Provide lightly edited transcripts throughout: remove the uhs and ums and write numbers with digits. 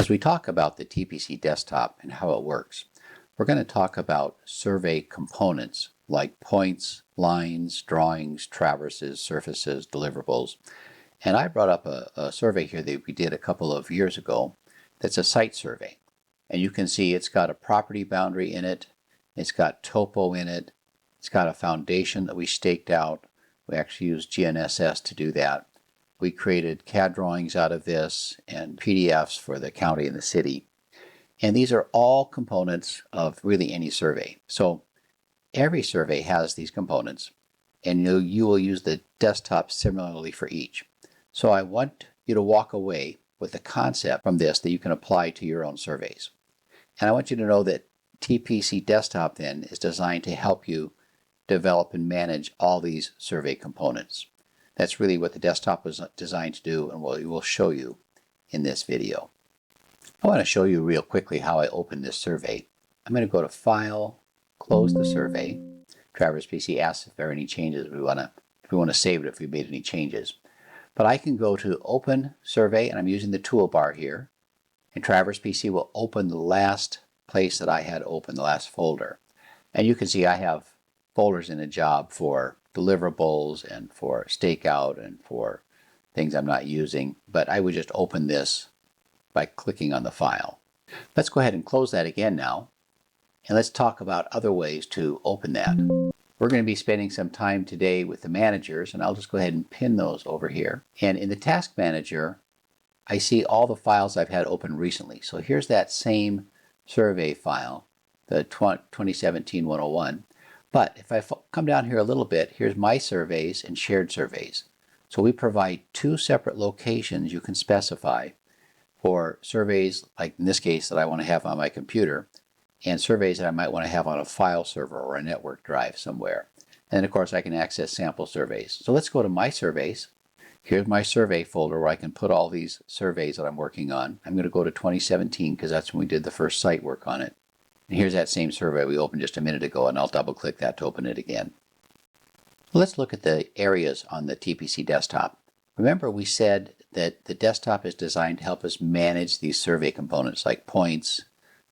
As we talk about the TPC Desktop and how it works, we're going to talk about survey components like points, lines, drawings, traverses, surfaces, deliverables. And I brought up a survey here that we did a couple of years ago that's a site survey. And you can see it's got a property boundary in it, it's got topo in it, it's got a foundation that we staked out. We actually used GNSS to do that. We created CAD drawings out of this and PDFs for the county and the city. And these are all components of really any survey. So every survey has these components, and you will use the desktop similarly for each. So I want you to walk away with the concept from this that you can apply to your own surveys. And I want you to know that TPC Desktop then is designed to help you develop and manage all these survey components. That's really what the desktop was designed to do, and what we will show you in this video. I want to show you real quickly how I open this survey. I'm going to go to File, Close the Survey. Traverse PC asks if there are any changes. If we want to save it if we made any changes. But I can go to Open Survey, and I'm using the toolbar here. And Traverse PC will open the last place that I had open, the last folder. And you can see I have folders in a job for deliverables and for stakeout and for things I'm not using, but I would just open this by clicking on the file. Let's go ahead and close that again now, and let's talk about other ways to open that. We're going to be spending some time today with the managers, and I'll just go ahead and pin those over here. And in the Task Manager, I see all the files I've had open recently. So here's that same survey file, the 2017-101. But if I come down here a little bit, here's my surveys and shared surveys. So we provide two separate locations you can specify for surveys, like in this case that I want to have on my computer, and surveys that I might want to have on a file server or a network drive somewhere. And then of course I can access sample surveys. So let's go to My Surveys. Here's my survey folder where I can put all these surveys that I'm working on. I'm going to go to 2017 because that's when we did the first site work on it. And here's that same survey we opened just a minute ago, and I'll double click that to open it again. Let's look at the areas on the TPC Desktop. Remember we said that the desktop is designed to help us manage these survey components like points,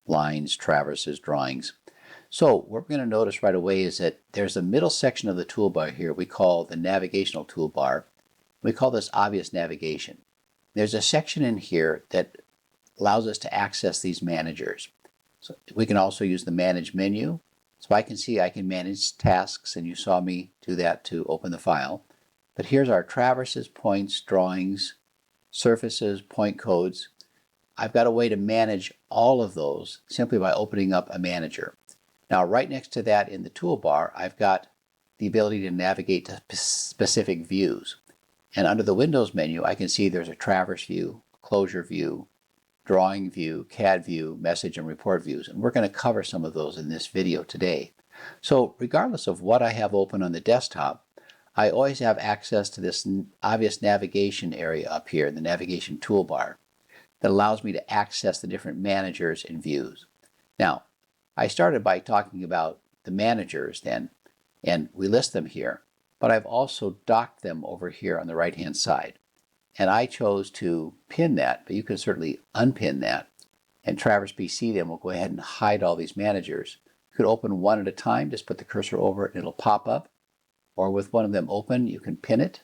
lines, traverses, drawings. So what we're going to notice right away is that there's a middle section of the toolbar here we call the navigational toolbar. We call this obvious navigation. There's a section in here that allows us to access these managers. So we can also use the Manage menu. So I can manage tasks, and you saw me do that to open the file. But here's our traverses, points, drawings, surfaces, point codes. I've got a way to manage all of those simply by opening up a manager. Now right next to that in the toolbar, I've got the ability to navigate to specific views. And under the Windows menu, I can see there's a traverse view, closure view, drawing view, CAD view, message and report views, and we're going to cover some of those in this video today. So regardless of what I have open on the desktop, I always have access to this obvious navigation area up here, the navigation toolbar, that allows me to access the different managers and views. Now, I started by talking about the managers then, and we list them here, but I've also docked them over here on the right-hand side. And I chose to pin that, but you can certainly unpin that. And Traverse PC then will go ahead and hide all these managers. You could open one at a time, just put the cursor over it and it'll pop up. Or with one of them open, you can pin it.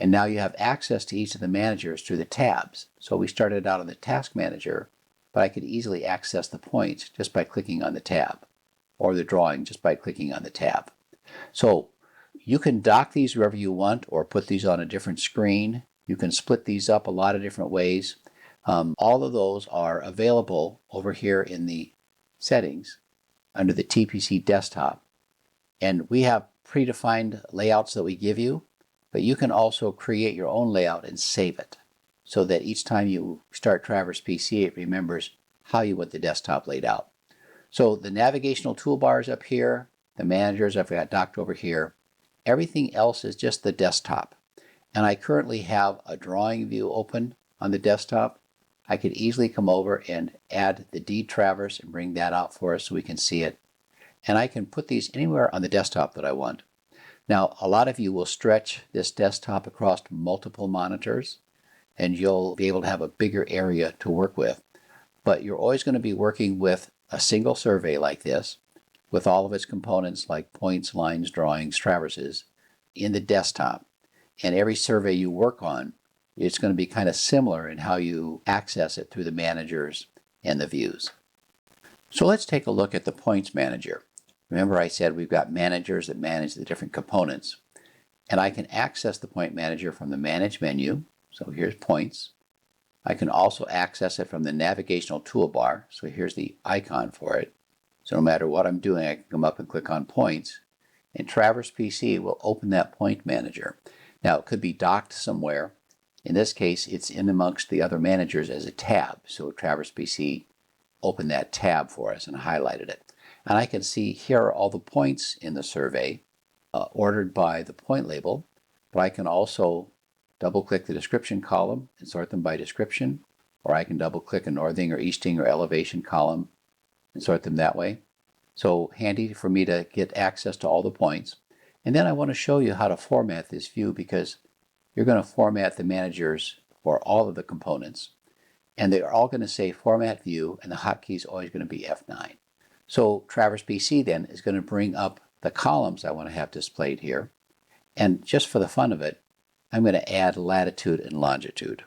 And now you have access to each of the managers through the tabs. So we started out on the Task Manager, but I could easily access the points just by clicking on the tab, or the drawing just by clicking on the tab. So you can dock these wherever you want or put these on a different screen. You can split these up a lot of different ways. All of those are available over here in the settings under the TPC Desktop. And we have predefined layouts that we give you, but you can also create your own layout and save it so that each time you start Traverse PC, it remembers how you want the desktop laid out. So the navigational toolbars up here, the managers I've got docked over here. Everything else is just the desktop. And I currently have a drawing view open on the desktop. I could easily come over and add the D traverse and bring that out for us so we can see it. And I can put these anywhere on the desktop that I want. Now, a lot of you will stretch this desktop across multiple monitors. and you'll be able to have a bigger area to work with. But you're always going to be working with a single survey like this, with all of its components like points, lines, drawings, traverses, in the desktop. And every survey you work on, it's going to be kind of similar in how you access it through the managers and the views. So let's take a look at the points manager. Remember I said we've got managers that manage the different components. And I can access the point manager from the Manage menu. So here's points. I can also access it from the navigational toolbar. So here's the icon for it. So no matter what I'm doing, I can come up and click on points. And Traverse PC will open that point manager. Now it could be docked somewhere. In this case, it's in amongst the other managers as a tab. So Traverse PC opened that tab for us and highlighted it. And I can see here are all the points in the survey ordered by the point label, but I can also double-click the description column and sort them by description, or I can double-click a northing or easting or elevation column and sort them that way. So handy for me to get access to all the points. And then I want to show you how to format this view, because you're going to format the managers for all of the components. And they're all going to say Format View, and the hotkey is always going to be F9. So Traverse PC then is going to bring up the columns I want to have displayed here. And just for the fun of it, I'm going to add latitude and longitude.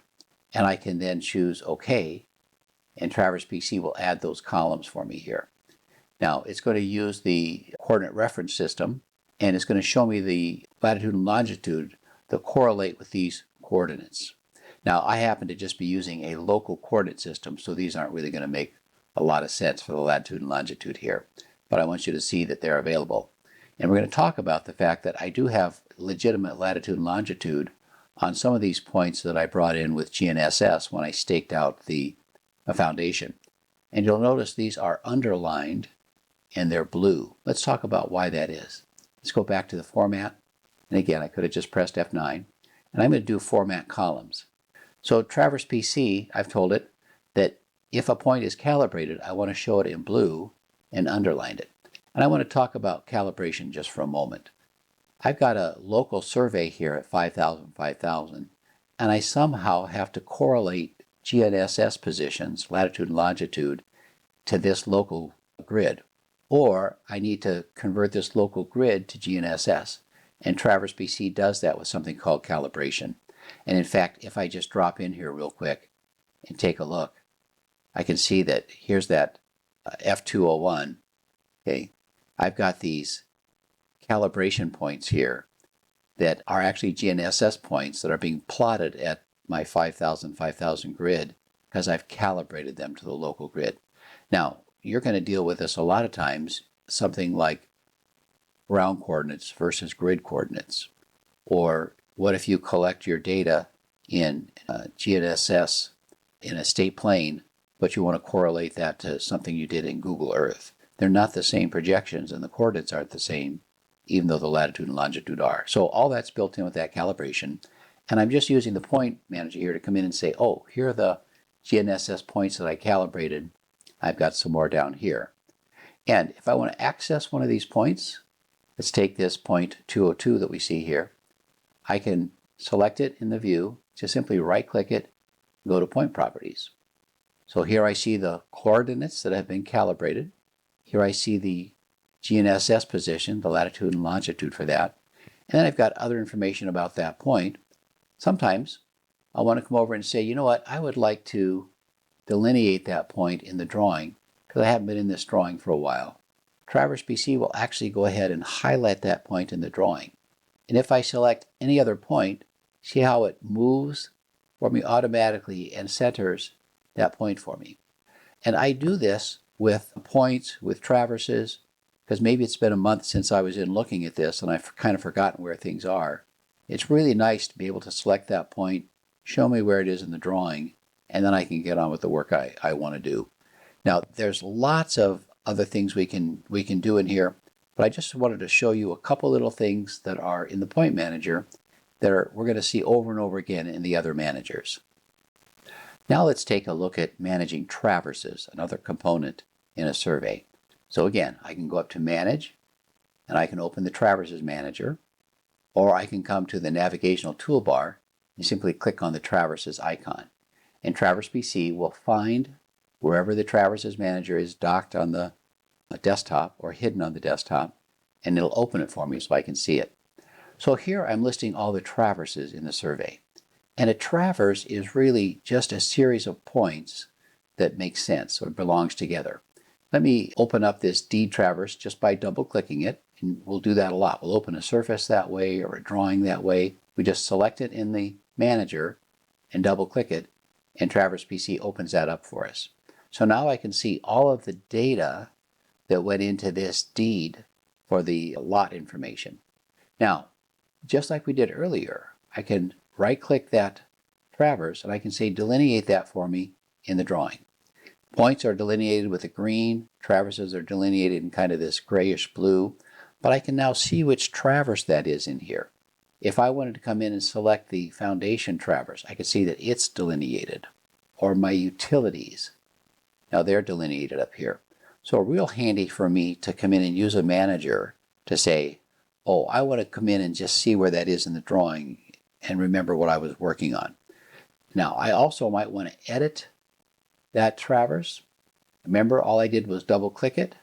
And I can then choose OK, and Traverse PC will add those columns for me here. Now, it's going to use the coordinate reference system, and it's going to show me the latitude and longitude that correlate with these coordinates. Now, I happen to just be using a local coordinate system, so these aren't really going to make a lot of sense for the latitude and longitude here. But I want you to see that they're available. And we're going to talk about the fact that I do have legitimate latitude and longitude on some of these points that I brought in with GNSS when I staked out the foundation. And you'll notice these are underlined and they're blue. Let's talk about why that is. Let's go back to the format. And again, I could have just pressed F9. And I'm going to do format columns. So Traverse PC, I've told it that if a point is calibrated, I want to show it in blue and underline it. And I want to talk about calibration just for a moment. I've got a local survey here at 5,000, 5,000, and I somehow have to correlate GNSS positions, latitude and longitude, to this local grid. Or I need to convert this local grid to GNSS. And Traverse PC does that with something called calibration. And in fact, if I just drop in here real quick and take a look, I can see that here's that F201. Okay, I've got these calibration points here that are actually GNSS points that are being plotted at my 5,000, 5,000 grid because I've calibrated them to the local grid. Now, you're going to deal with this a lot of times, something like ground coordinates versus grid coordinates. Or what if you collect your data in GNSS in a state plane, but you want to correlate that to something you did in Google Earth? They're not the same projections, and the coordinates aren't the same, even though the latitude and longitude are. So all that's built in with that calibration. And I'm just using the point manager here to come in and say, oh, here are the GNSS points that I calibrated. I've got some more down here. And if I want to access one of these points, let's take this point 202 that we see here. I can select it in the view, just simply right-click it, go to Point Properties. So here I see the coordinates that have been calibrated. Here I see the GNSS position, the latitude and longitude for that. And then I've got other information about that point. Sometimes I want to come over and say, you know what, I would like to delineate that point in the drawing because I haven't been in this drawing for a while. Traverse PC will actually go ahead and highlight that point in the drawing. And if I select any other point, see how it moves for me automatically and centers that point for me. And I do this with points, with traverses, because maybe it's been a month since I was in looking at this and I've kind of forgotten where things are. It's really nice to be able to select that point, show me where it is in the drawing, and then I can get on with the work I want to do. Now, there's lots of other things we can do in here, but I just wanted to show you a couple little things that are in the Point Manager that we're going to see over and over again in the other managers. Now let's take a look at managing traverses, another component in a survey. So again, I can go up to Manage, and I can open the Traverses Manager, or I can come to the navigational toolbar You simply click on the traverses icon, and Traverse PC will find wherever the traverses manager is docked on the desktop or hidden on the desktop, and it'll open it for me so I can see it. So here I'm listing all the traverses in the survey. And a traverse is really just a series of points that make sense or belongs together. Let me open up this deed traverse just by double clicking it, and we'll do that a lot. We'll open a surface that way or a drawing that way. We just select it in the manager and double click it, and Traverse PC opens that up for us. So now I can see all of the data that went into this deed for the lot information. Now, just like we did earlier, I can right-click that traverse and I can say delineate that for me in the drawing. Points are delineated with a green, traverses are delineated in kind of this grayish blue, but I can now see which traverse that is in here. If I wanted to come in and select the foundation traverse, I could see that it's delineated, or my utilities. Now they're delineated up here. So real handy for me to come in and use a manager to say, oh, I want to come in and just see where that is in the drawing and remember what I was working on. Now, I also might want to edit that traverse. Remember, all I did was double click it.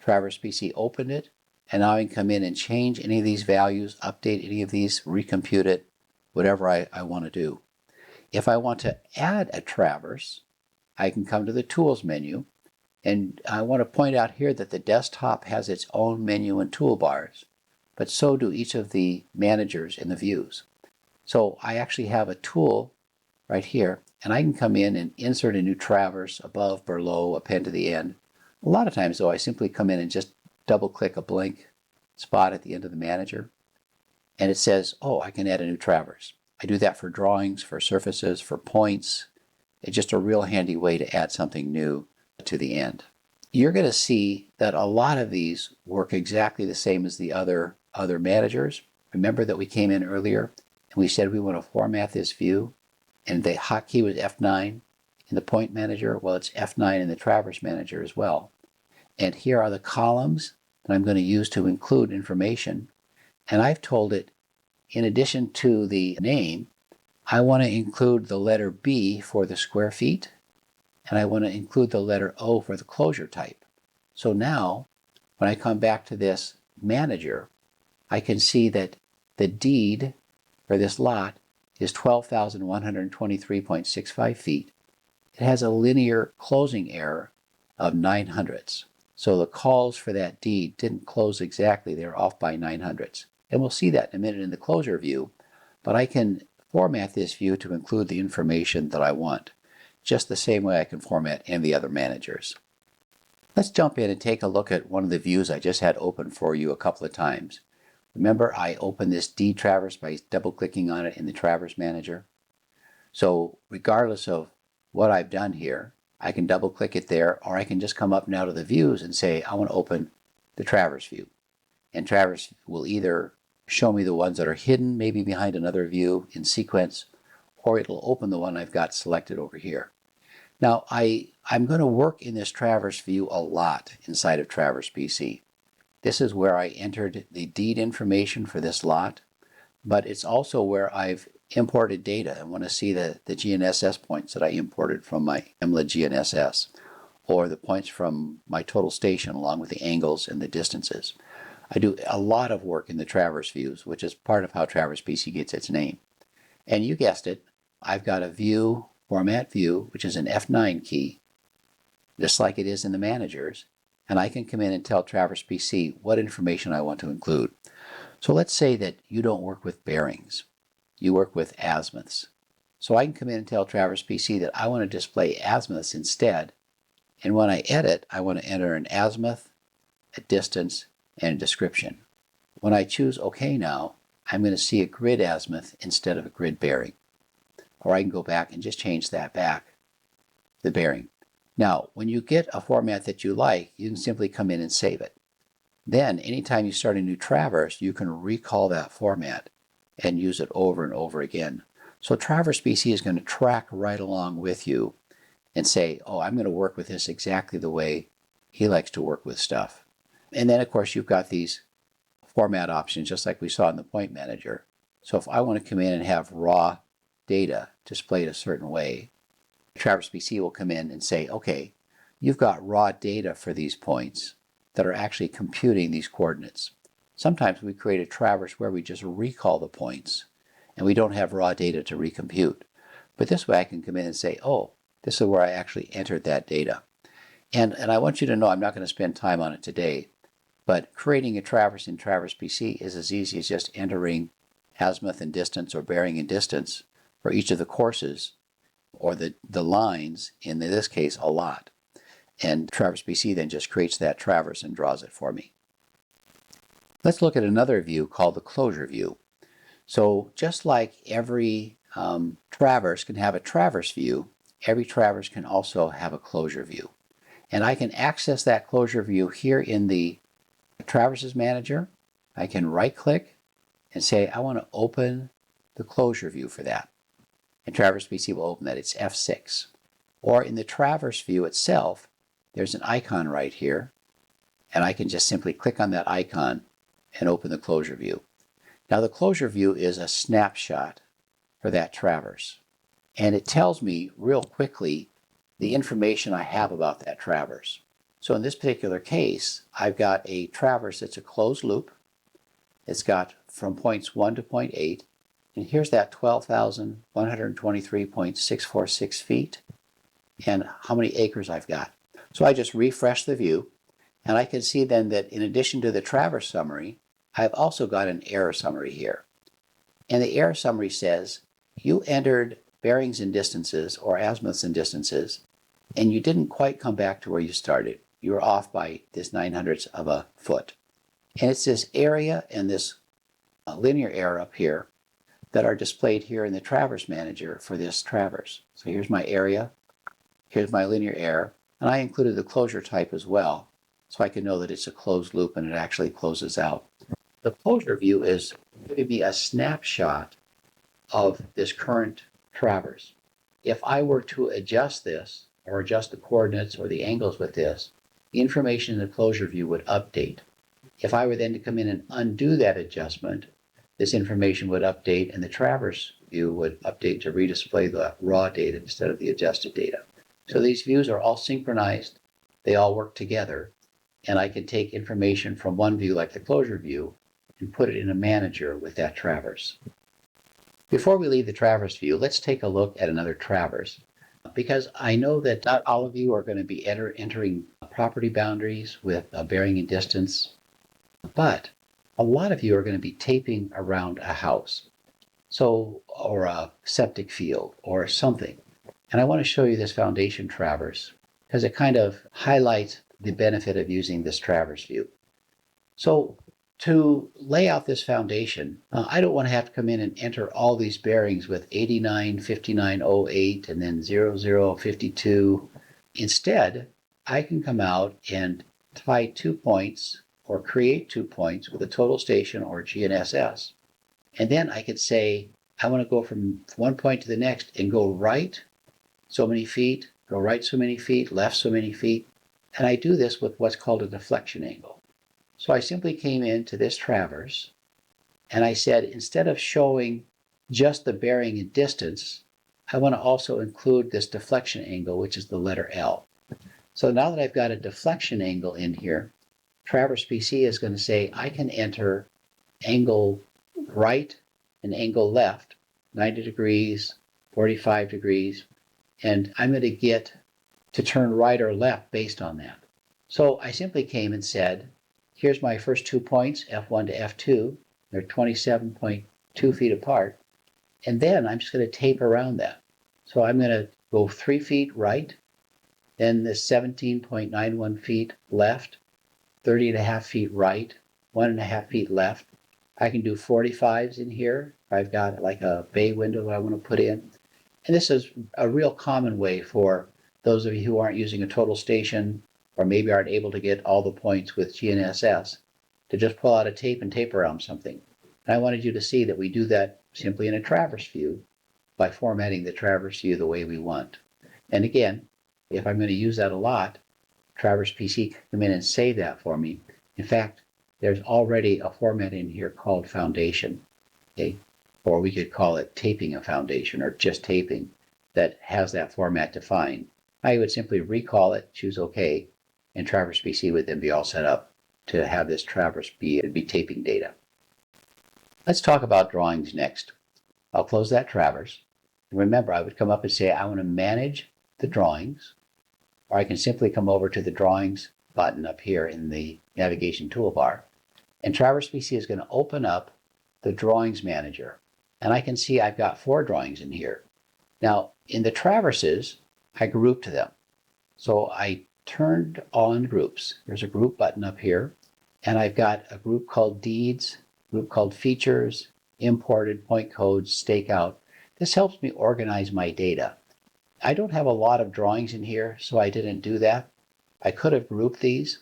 Traverse PC opened it, and now I can come in and change any of these values, update any of these, recompute it, whatever I want to do. If I want to add a traverse, I can come to the Tools menu, and I want to point out here that the desktop has its own menu and toolbars, but so do each of the managers in the views. So I actually have a tool right here, and I can come in and insert a new traverse above, below, append to the end. A lot of times, though, I simply come in and just double-click a blank spot at the end of the manager, and it says, oh, I can add a new traverse. I do that for drawings, for surfaces, for points. It's just a real handy way to add something new to the end. You're going to see that a lot of these work exactly the same as the other managers. Remember that we came in earlier and we said we want to format this view, and the hotkey was F9 in the point manager. Well, it's F9 in the traverse manager as well. And here are the columns that I'm going to use to include information. And I've told it, in addition to the name, I want to include the letter B for the square feet, and I want to include the letter O for the closure type. So now, when I come back to this manager, I can see that the deed for this lot is 12,123.65 feet. It has a linear closing error of 900ths. So the calls for that deed didn't close exactly. They're off by 900ths. And we'll see that in a minute in the closure view, but I can format this view to include the information that I want, just the same way I can format any of the other managers. Let's jump in and take a look at one of the views I just had open for you a couple of times. Remember, I opened this D traverse by double-clicking on it in the Traverse Manager. So regardless of what I've done here, I can double-click it there, or I can just come up now to the views and say, I want to open the Traverse view. And Traverse will either show me the ones that are hidden, maybe behind another view in sequence, or it'll open the one I've got selected over here. Now, I'm going to work in this Traverse view a lot inside of Traverse PC. This is where I entered the deed information for this lot, but it's also where I've imported data. I want to see the GNSS points that I imported from my EMLA GNSS, or the points from my total station along with the angles and the distances. I do a lot of work in the Traverse views, which is part of how Traverse PC gets its name. And you guessed it, I've got a view, format view, which is an F9 key, just like it is in the managers, and I can come in and tell Traverse PC what information I want to include. So let's say that you don't work with bearings. You work with azimuths. So I can come in and tell Traverse PC that I want to display azimuths instead, and when I edit, I want to enter an azimuth, a distance, and a description. When I choose OK now, I'm going to see a grid azimuth instead of a grid bearing. Or I can go back and just change that back, the bearing. Now, when you get a format that you like, you can simply come in and save it. Then, anytime you start a new traverse, you can recall that format and use it over and over again. So Traverse PC is going to track right along with you and say, oh, I'm going to work with this exactly the way he likes to work with stuff. And then, of course, you've got these format options just like we saw in the Point Manager. So if I want to come in and have raw data displayed a certain way, Traverse PC will come in and say, okay, you've got raw data for these points that are actually computing these coordinates. Sometimes we create a traverse where we just recall the points and we don't have raw data to recompute. But this way I can come in and say, oh, this is where I actually entered that data. And I want you to know I'm not going to spend time on it today, but creating a traverse in Traverse PC is as easy as just entering azimuth and distance or bearing and distance for each of the courses or the lines, in this case, a lot. And Traverse PC then just creates that traverse and draws it for me. Let's look at another view called the closure view. So just like every traverse can have a traverse view, every traverse can also have a closure view. And I can access that closure view here in the Traverses Manager. I can right-click and say, I want to open the closure view for that. And Traverse PC will open that. It's F6. Or in the traverse view itself, there's an icon right here, and I can just simply click on that icon and open the closure view. Now the closure view is a snapshot for that traverse, and it tells me real quickly the information I have about that traverse. So in this particular case, I've got a traverse that's a closed loop. It's got from points 1 to point 8, and here's that 12,123.646 feet and how many acres I've got. So I just refresh the view, and I can see then that in addition to the traverse summary, I've also got an error summary here. And the error summary says, you entered bearings and distances, or azimuths and distances, and you didn't quite come back to where you started. You were off by this 900ths of a foot. And it's this area and this linear error up here that are displayed here in the Traverse Manager for this traverse. So here's my area, here's my linear error, and I included the closure type as well, so I can know that it's a closed loop and it actually closes out. The closure view is giving me a snapshot of this current traverse. If I were to adjust this, or adjust the coordinates or the angles with this, the information in the closure view would update. If I were then to come in and undo that adjustment, this information would update and the traverse view would update to redisplay the raw data instead of the adjusted data. So these views are all synchronized, they all work together, and I can take information from one view like the closure view and put it in a manager with that traverse. Before we leave the traverse view, let's take a look at another traverse, because I know that not all of you are going to be entering property boundaries with a bearing and distance, but a lot of you are going to be taping around a house, or a septic field or something. And I want to show you this foundation traverse because it kind of highlights the benefit of using this traverse view. So to lay out this foundation, I don't want to have to come in and enter all these bearings with 89, 59, 08, and then 00, 52. Instead, I can come out and tie 2 points or create 2 points with a total station or GNSS. And then I could say, I want to go from one point to the next and go right so many feet, go right so many feet, left so many feet. And I do this with what's called a deflection angle. So I simply came into this traverse and I said, instead of showing just the bearing and distance, I want to also include this deflection angle, which is the letter L. So now that I've got a deflection angle in here, Traverse PC is going to say I can enter angle right and angle left, 90 degrees, 45 degrees, and I'm going to get to turn right or left based on that. So I simply came and said, here's my first 2 points, F1 to F2. They're 27.2 feet apart. And then I'm just going to tape around that. So I'm going to go 3 feet right, then the 17.91 feet left, 30.5 feet right, 1.5 feet left. I can do 45s in here. I've got like a bay window that I want to put in. And this is a real common way for those of you who aren't using a total station or maybe aren't able to get all the points with GNSS to just pull out a tape and tape around something. And I wanted you to see that we do that simply in a traverse view by formatting the traverse view the way we want. And again, if I'm going to use that a lot, Traverse PC can come in and save that for me. In fact, there's already a format in here called Foundation. Okay? or we could call it taping a foundation or just taping, that has that format defined, I would simply recall it, choose OK, and Traverse PC would then be all set up to have this Traverse be taping data. Let's talk about drawings next. I'll close that Traverse. Remember, I would come up and say I want to manage the drawings, or I can simply come over to the Drawings button up here in the navigation toolbar, and Traverse PC is going to open up the Drawings Manager. And I can see I've got 4 drawings in here. Now, in the traverses, I grouped them. So I turned on groups. There's a group button up here, and I've got a group called Deeds, a group called Features, Imported, Point Codes, Stakeout. This helps me organize my data. I don't have a lot of drawings in here, so I didn't do that. I could have grouped these,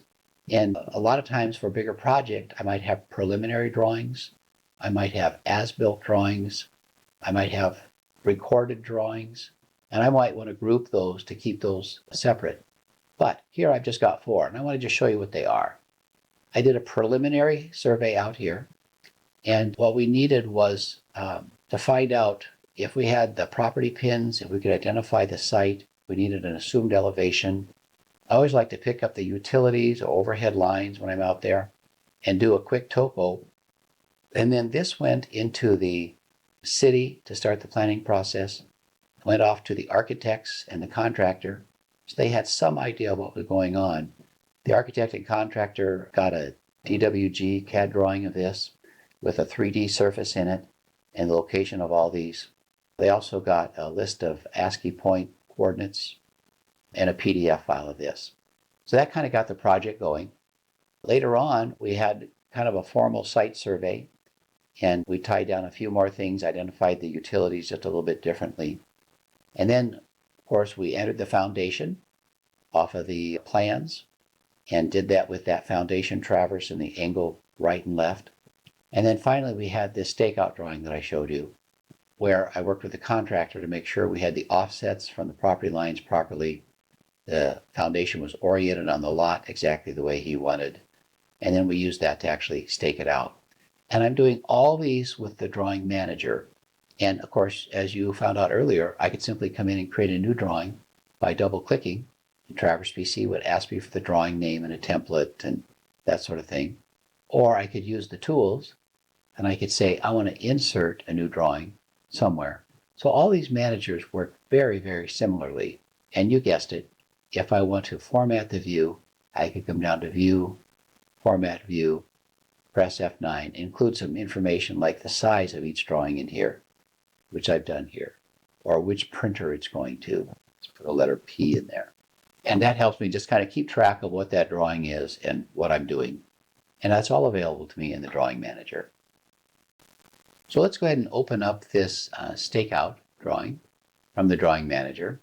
and a lot of times for a bigger project, I might have preliminary drawings, I might have as-built drawings, I might have recorded drawings, and I might want to group those to keep those separate. But here I've just got 4, and I want to just show you what they are. I did a preliminary survey out here, and what we needed was to find out if we had the property pins, if we could identify the site. We needed an assumed elevation. I always like to pick up the utilities or overhead lines when I'm out there and do a quick topo. And then this went into the city to start the planning process, went off to the architects and the contractor, so they had some idea of what was going on. The architect and contractor got a DWG CAD drawing of this with a 3D surface in it and the location of all these. They also got a list of ASCII point coordinates and a PDF file of this. So that kind of got the project going. Later on, we had kind of a formal site survey, and we tied down a few more things, identified the utilities just a little bit differently. And then, of course, we entered the foundation off of the plans and did that with that foundation traverse in the angle right and left. And then finally, we had this stakeout drawing that I showed you, where I worked with the contractor to make sure we had the offsets from the property lines properly. The foundation was oriented on the lot exactly the way he wanted. And then we used that to actually stake it out. And I'm doing all these with the Drawing Manager. And of course, as you found out earlier, I could simply come in and create a new drawing by double-clicking. Traverse PC would ask me for the drawing name and a template and that sort of thing. Or I could use the tools, and I could say, I want to insert a new drawing somewhere. So all these managers work very, very similarly. And you guessed it, if I want to format the view, I could come down to View, Format View, press F9, include some information like the size of each drawing in here, which I've done here, or which printer it's going to. Let's put a letter P in there. And that helps me just kind of keep track of what that drawing is and what I'm doing. And that's all available to me in the Drawing Manager. So let's go ahead and open up this stakeout drawing from the Drawing Manager.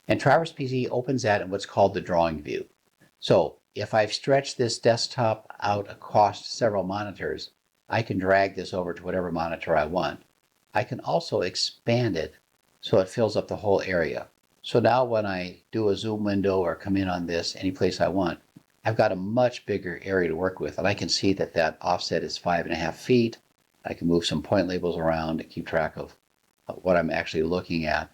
And Traverse PC opens that in what's called the drawing view. So if I've stretched this desktop out across several monitors, I can drag this over to whatever monitor I want. I can also expand it so it fills up the whole area. So now when I do a zoom window or come in on this any place I want, I've got a much bigger area to work with, and I can see that that offset is 5.5 feet. I can move some point labels around to keep track of what I'm actually looking at.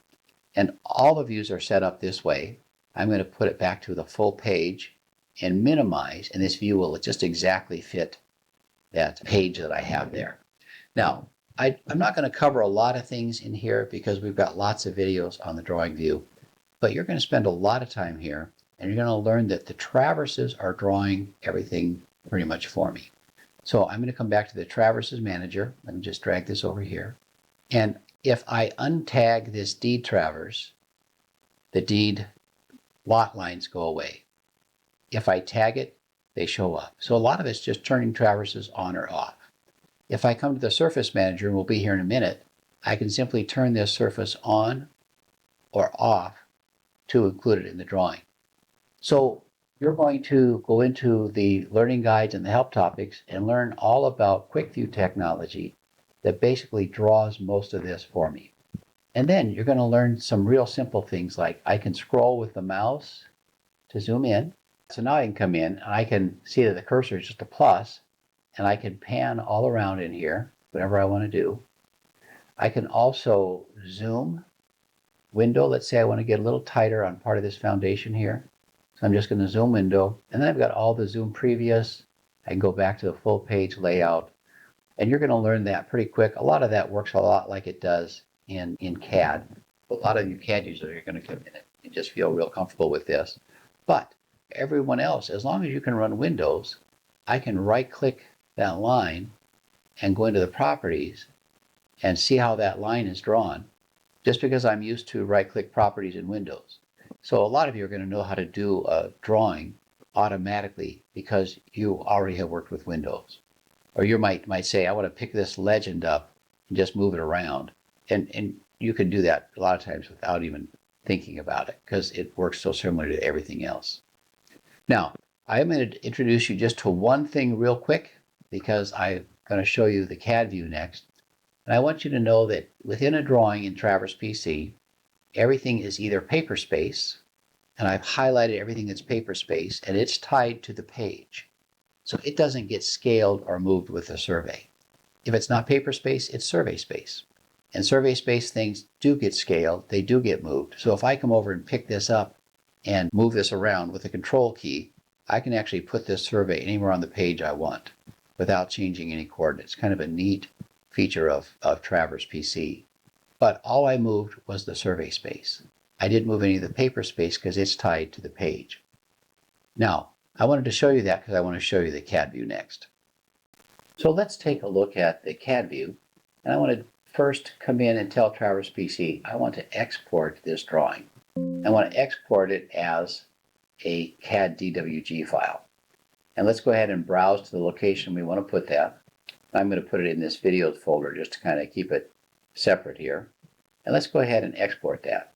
And all the views are set up this way. I'm going to put it back to the full page and minimize, and this view will just exactly fit that page that I have there. Now, I'm not going to cover a lot of things in here because we've got lots of videos on the drawing view, but you're going to spend a lot of time here, and you're going to learn that the traverses are drawing everything pretty much for me. So I'm going to come back to the Traverses Manager. Let me just drag this over here. And if I untag this deed traverse, the deed lot lines go away. If I tag it, they show up. So a lot of it's just turning traverses on or off. If I come to the Surface Manager, and we'll be here in a minute, I can simply turn this surface on or off to include it in the drawing. So you're going to go into the learning guides and the help topics and learn all about quick view technology that basically draws most of this for me. And then you're going to learn some real simple things like I can scroll with the mouse to zoom in. So now I can come in and I can see that the cursor is just a plus, and I can pan all around in here, whatever I want to do. I can also zoom window. Let's say I want to get a little tighter on part of this foundation here. So I'm just going to zoom window, and then I've got all the zoom previous. I can go back to the full page layout, and you're going to learn that pretty quick. A lot of that works a lot like it does in CAD. A lot of you CAD users are going to come in and just feel real comfortable with this. But everyone else, as long as you can run Windows, I can right-click that line and go into the properties and see how that line is drawn, just because I'm used to right-click properties in Windows. So a lot of you are going to know how to do a drawing automatically because you already have worked with Windows. Or you might say, I want to pick this legend up and just move it around. And you can do that a lot of times without even thinking about it because it works so similar to everything else. Now, I'm going to introduce you just to one thing real quick because I'm going to show you the CAD view next. And I want you to know that within a drawing in Traverse PC, everything is either paper space, and I've highlighted everything that's paper space, and it's tied to the page. So it doesn't get scaled or moved with the survey. If it's not paper space, it's survey space. And survey space things do get scaled, they do get moved. So if I come over and pick this up and move this around with a control key, I can actually put this survey anywhere on the page I want without changing any coordinates. Kind of a neat feature of Traverse PC. But all I moved was the survey space. I didn't move any of the paper space because it's tied to the page. Now, I wanted to show you that because I want to show you the CAD view next. So let's take a look at the CAD view. And I want to first come in and tell Traverse PC, I want to export this drawing. I want to export it as a CAD DWG file. And let's go ahead and browse to the location we want to put that. I'm going to put it in this videos folder just to kind of keep it separate here. And let's go ahead and export that.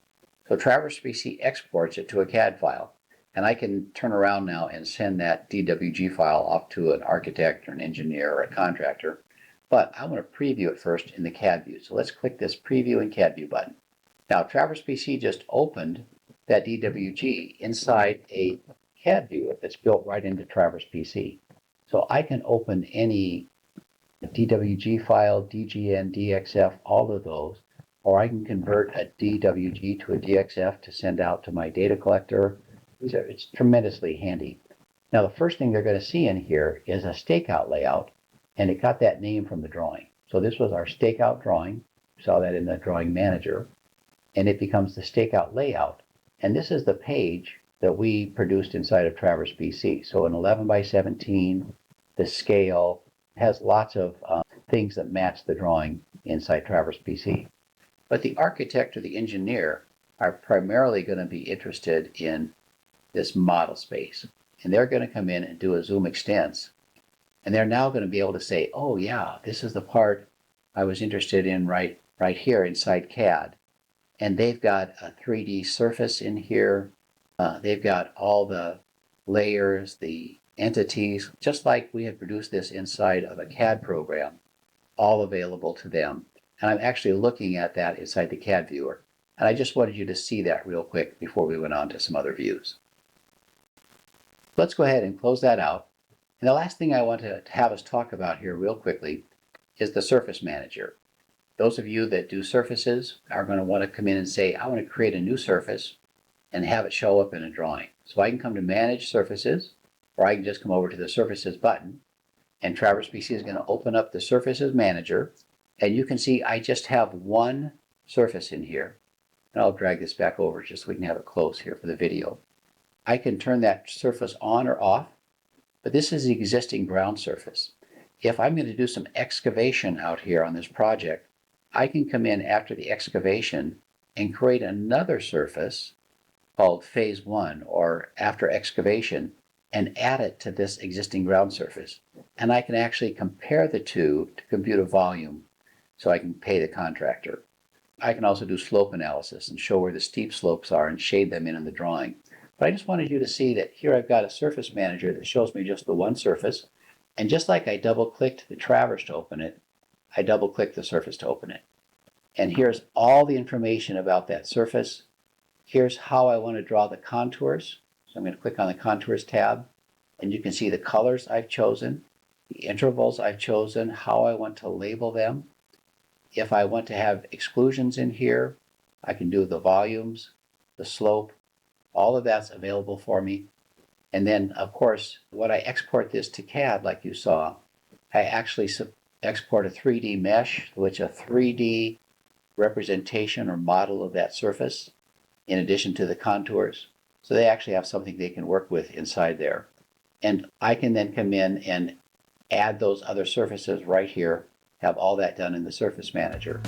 So Traverse PC exports it to a CAD file. And I can turn around now and send that DWG file off to an architect or an engineer or a contractor. But I want to preview it first in the CAD view. So let's click this Preview in CAD View button. Now Traverse PC just opened that DWG inside a CAD view that's built right into Traverse PC. So I can open any DWG file, DGN, DXF, all of those, or I can convert a DWG to a DXF to send out to my data collector. It's tremendously handy. Now the first thing they're going to see in here is a stakeout layout, and it got that name from the drawing. So this was our stakeout drawing. We saw that in the drawing manager, and it becomes the stakeout layout. And this is the page that we produced inside of Traverse PC. So an 11 by 17, the scale has lots of things that match the drawing inside Traverse PC. But the architect or the engineer are primarily going to be interested in this model space. And they're going to come in and do a zoom extents. And they're now going to be able to say, oh yeah, this is the part I was interested in right here inside CAD. And they've got a 3D surface in here. They've got all the layers, the entities, just like we had produced this inside of a CAD program, all available to them. And I'm actually looking at that inside the CAD viewer. And I just wanted you to see that real quick before we went on to some other views. Let's go ahead and close that out. And the last thing I want to have us talk about here real quickly is the Surface Manager. Those of you that do surfaces are going to want to come in and say, I want to create a new surface and have it show up in a drawing. So I can come to Manage Surfaces, or I can just come over to the Surfaces button, and Traverse PC is going to open up the Surfaces Manager, and you can see I just have one surface in here. And I'll drag this back over just so we can have it close here for the video. I can turn that surface on or off, but this is the existing ground surface. If I'm going to do some excavation out here on this project, I can come in after the excavation and create another surface called Phase 1 or after excavation and add it to this existing ground surface. And I can actually compare the two to compute a volume so I can pay the contractor. I can also do slope analysis and show where the steep slopes are and shade them in the drawing. But I just wanted you to see that here I've got a surface manager that shows me just the one surface. And just like I double-clicked the traverse to open it, I double-click the surface to open it. And here's all the information about that surface. Here's how I want to draw the contours. So I'm going to click on the Contours tab, and you can see the colors I've chosen, the intervals I've chosen, how I want to label them. If I want to have exclusions in here, I can do the volumes, the slope, all of that's available for me. And then, of course, when I export this to CAD, like you saw, I actually export a 3D mesh, which a 3D representation or model of that surface, in addition to the contours. So they actually have something they can work with inside there. And I can then come in and add those other surfaces right here, have all that done in the Surface Manager.